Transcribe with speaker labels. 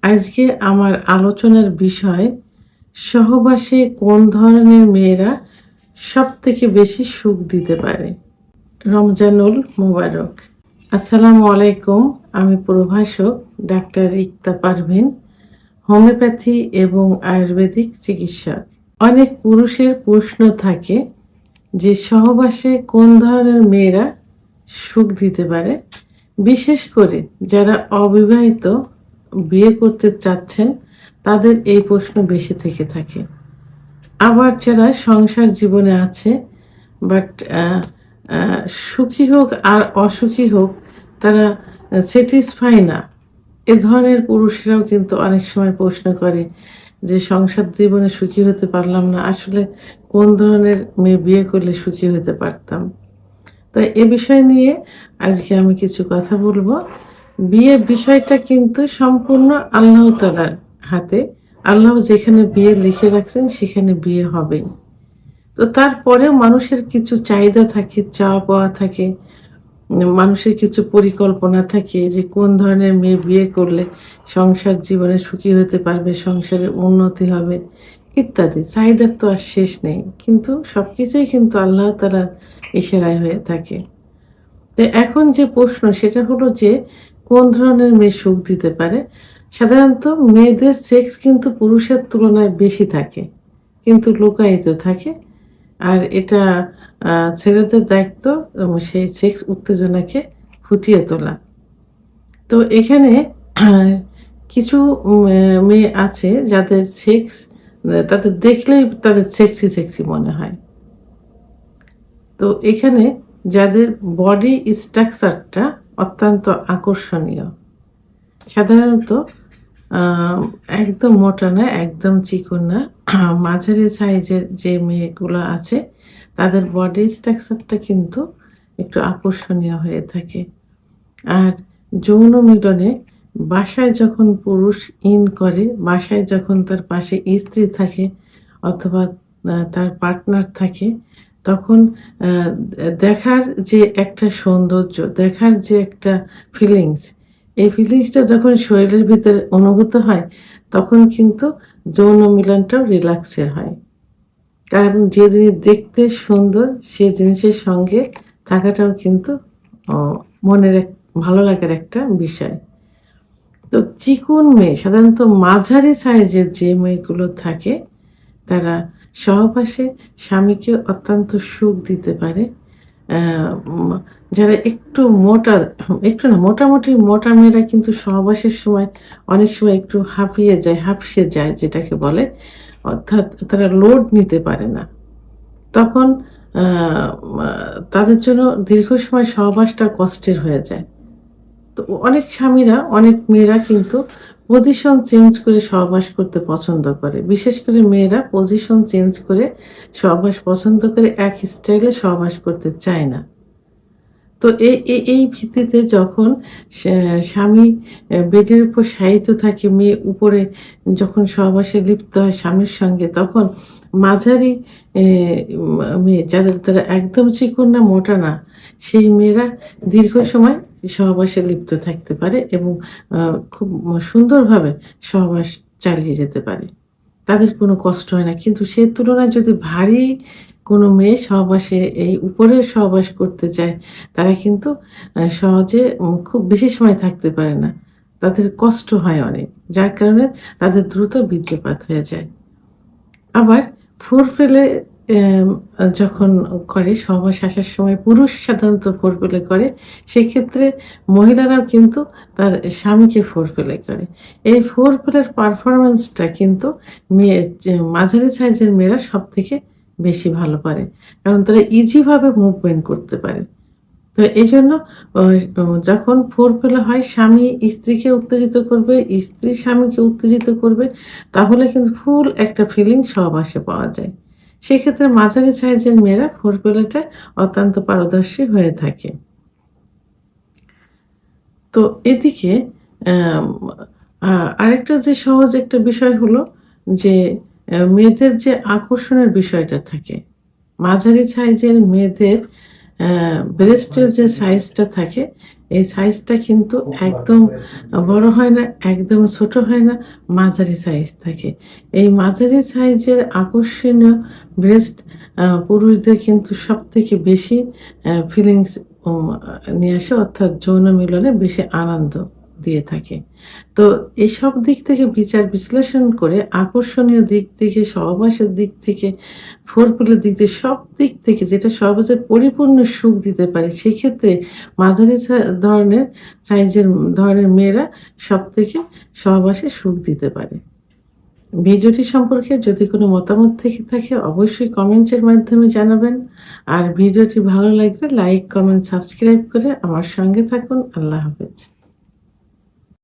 Speaker 1: আজকে আমার আলোচনার বিষয় সহবাসে কোন ধরনের মেয়েরা সবথেকে বেশি সুখ দিতে পারে। রমজানুল মোবারক। আসসালামু আলাইকুম। আমি প্রভাষক ডাক্তার রিক্তা পারভিন, হোমিওপ্যাথি এবং আয়ুর্বেদিক চিকিৎসক। অনেক পুরুষের প্রশ্ন থাকে যে সহবাসে কোন ধরনের মেয়েরা সুখ দিতে পারে, বিশেষ করে যারা অবিবাহিত বিয়ে করতে চাচ্ছেন তাদের এই প্রশ্ন বেশি থেকে থাকে। আবার যারা সংসার জীবনে আছে বাট সুখী হোক আর অসুখী হোক তারা স্যাটিসফাই না, এ ধরনের পুরুষরাও কিন্তু অনেক সময় প্রশ্ন করে যে সংসার জীবনে সুখী হতে পারলাম না, আসলে কোন ধরনের মেয়ে বিয়ে করলে সুখী হতে পারতাম। তো এ বিষয় নিয়ে আজকে আমি কিছু কথা বলবো। বিয়ের বিষয়টা কিন্তু সম্পূর্ণ আল্লাহ তাআলার হাতে। আল্লাহ যেখানে বিয়ে লিখে রাখছেন সেখানে বিয়ে হবেই। তো তারপরেও মানুষের কিছু চাহিদা থাকে, চাওয়া পাওয়া থাকে, মানুষের কিছু পরিকল্পনা থাকে যে কোন ধরনের মেয়ে বিয়ে করলে সংসার জীবনে সুখী হতে পারবে, সংসারের উন্নতি হবে ইত্যাদি। চাহিদার তো আর শেষ নেই। কিন্তু সবকিছুই কিন্তু আল্লাহ তাআলার ইশারায় হয়ে থাকে। তো এখন যে প্রশ্ন সেটা হলো যে কোন ধরনের মেয়ে সুখ দিতে পারে? সাধারণত মেয়েদের সেক্স কিন্তু পুরুষের তুলনায় বেশি থাকে। কিন্তু লুকায়িত থাকে। আর এটা ছেলেদের দায়িত্ব সেই সেক্স উত্তেজনাকে ফুটিয়ে তোলা। তো এখানে আহ, কিছু মেয়ে আছে যাদের সেক্স তাদের দেখলেই তাদের সেক্সি মনে হয়। তো এখানে যাদের বডি স্ট্রাকচারটা অত্যন্ত আকর্ষণীয়, সাধারণত আহ, একদম মোটা না, একদম চিকন না, মাঝারি সাইজের যে মেয়েগুলো আছে তাদের বডি স্ট্রাকচারটা কিন্তু একটু আকর্ষণীয় হয়ে থাকে। আর যৌন মিলনে বাসায় যখন পুরুষ ইন করে, বাসায় যখন তার পাশে স্ত্রী থাকে অথবা তার পার্টনার থাকে, তখন দেখার যে একটা সৌন্দর্য, দেখার যে একটা ফিলিংস, এই ফিলিংসটা যখন শরীরের ভিতরে অনুভূত হয় তখন কিন্তু যৌন মিলনটাও রিল্যাক্সের হয়। কারণ যে জিনিস দেখতে সুন্দর সে জিনিসের সঙ্গে থাকাটাও কিন্তু মনের এক ভালো লাগার একটা বিষয়। তো চিকন মেয়ে, সাধারণত মাঝারি সাইজের যে মেয়েগুলো থাকে তারা সহবাসে স্বামীকে অত্যন্ত সুখ দিতে পারে। যারা একটু মোটা, একটু না মোটামুটি মোটা মেয়েরা কিন্তু সহবাসের সময় অনেক সময় একটু হাঁপিয়ে যায়, হাঁপসে যায় যেটাকে বলে। অর্থাৎ তারা লোড নিতে পারে না। তখন আ মা তাদের জন্য দীর্ঘ সময় সহবাসটা কষ্টের হয়ে যায়। তো অনেক স্বামীরা, অনেক মেয়েরা কিন্তু পজিশন চেঞ্জ করে সহবাস করতে পছন্দ করে। বিশেষ করে মেয়েরা পজিশন চেঞ্জ করে সহবাস পছন্দ করে, এক স্টাইলে সহবাস করতে চায় না। তো এই ভিত্তিতে যখন স্বামী বেডের উপর শায়িত থাকে, মেয়ে উপরে যখন সহবাসে লিপ্ত হয় স্বামীর সঙ্গে, তখন মাঝারি এ মেয়ে যারা একদম চিকন না, মোটা না, সেই মেয়েরা দীর্ঘ সময় সহবাসে লিপ্ত থাকতে পারে এবং খুব সুন্দরভাবে সহবাস চালিয়ে যেতে পারে। তাদের কোনো কষ্ট হয় না। কিন্তু সে তুলনায় যদি ভারী কোনো মেয়ে সহবাসে এই উপরের সহবাস করতে চায়, তারা কিন্তু সহজে খুব বেশি সময় থাকতে পারে না। তাদের কষ্ট হয় অনেক। যার কারণে তাদের দ্রুত বীর্যপাত হয়ে যায়। আবার ফোরপ্লে এম যখন করে, সহবাস আসার সময় পুরুষ সাধারণত ফোরপ্লে করে। সেক্ষেত্রে মহিলারাও কিন্তু তার স্বামীকে ফোরপ্লে করে। এই ফোরপ্লের পারফরম্যান্সটা কিন্তু মাঝারি সাইজের মেয়েরা সবথেকে বেশি ভালো পারে। কারণ তারা ইজি ভাবে মুভমেন্ট করতে পারে। তো এজন্য অ ও যখন ফোরপ্লে হয়, স্বামী স্ত্রীকে উত্তেজিত করবে, স্ত্রী স্বামীকে উত্তেজিত করবে, তাহলে কিন্তু ফুল একটা ফিলিং সহবাসে পাওয়া যায়। সেক্ষেত্রে মাঝারি সাইজের মেয়েরা ফোরপ্লেটা অত্যন্ত পারদর্শী হয়ে থাকে। তো এদিকে অ্যাম আ আরেকটা যে সহজ একটা বিষয় হলো যে মেয়েদের যে আকর্ষণের বিষয়টা থাকে। মাঝারি সাইজের মেয়েদের ব্রেস্টের যে সাইজটা থাকে এই সাইজটা কিন্তু একদম বড় হয় না, একদম ছোট হয় না, মাঝারি সাইজ থাকে। এই মাঝারি সাইজের আকর্ষণীয় ব্রেস্ট পুরুষদের কিন্তু সবথেকে বেশি ফিলিংস নিয়ে আসে, অর্থাৎ যৌন মিলনে বেশি আনন্দ দিয়ে থাকে। তো এসব দিক থেকে বিচার বিশ্লেষণ করে আকর্ষণীয় দিক থেকে, সহবাসের দিক থেকে, ফোরপ্লের দিক থেকে, সব দিক থেকে যেটা সহজে পরিপূর্ণ সুখ দিতে পারে, সেক্ষেত্রে মাঝারি ধরনের সাইজের ধরনের মেয়েরা সবথেকে সহবাসে সুখ দিতে পারে। ভিডিওটি সম্পর্কে যদি কোনো মতামত থেকে থাকে অবশ্যই কমেন্টসের মাধ্যমে জানাবেন। আর ভিডিওটি ভালো লাগলে লাইক, কমেন্ট, সাবস্ক্রাইব করে আমার সঙ্গে থাকুন। আল্লাহ হাফেজ।